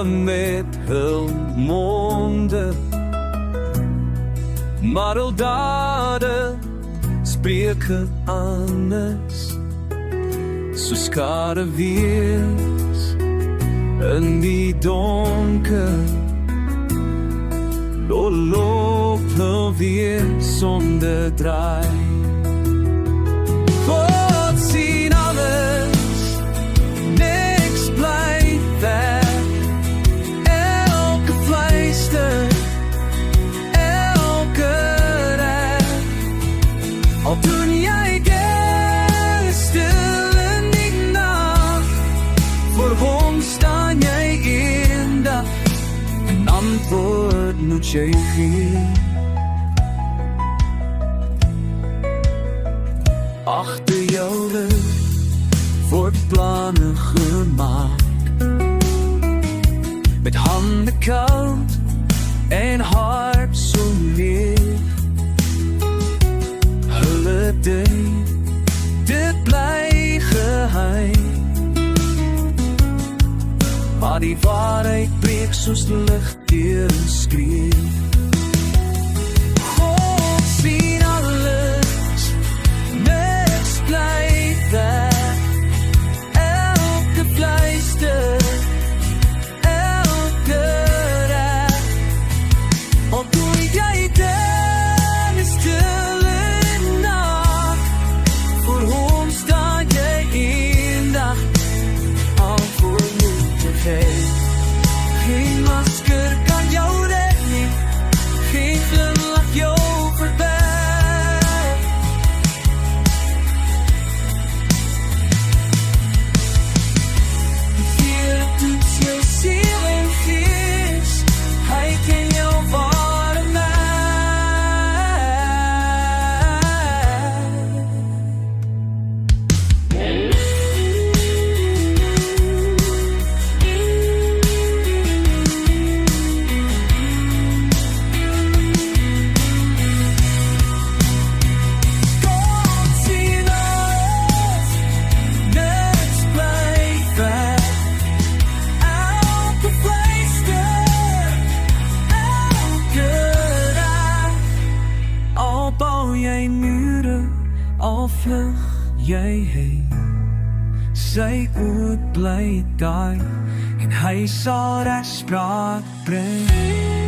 staan met hul monde, maar hul dade spreek anders, so skare wees in die donker. Loop hul weer sonder draai. God sien alles, niks bly weg. Elke fluister, elke reg. Al doen jy dit stil in die nag, voor hom staan jy eendag, en antwoord moet jy gee. Agter jou rug word planne gemaak, met hande koud en hart so leeg. Hulle dink dit bly geheim, maar die waarheid breek soos lig deur 'n skreeu. God sien alles, niks bly weg. Elke fluister, elke reg. Al doe jy dit stil in die nag, voor hom staan jy eendag, antwoord moet jy gee. Geen masker kan jou red nie, geen glimlach jou verberg. Die toets jou siel en gees, hy ken jou ware mens. Jy mure, al vlug jy heen, sy oud bly daai, en hy sal regspraak bring.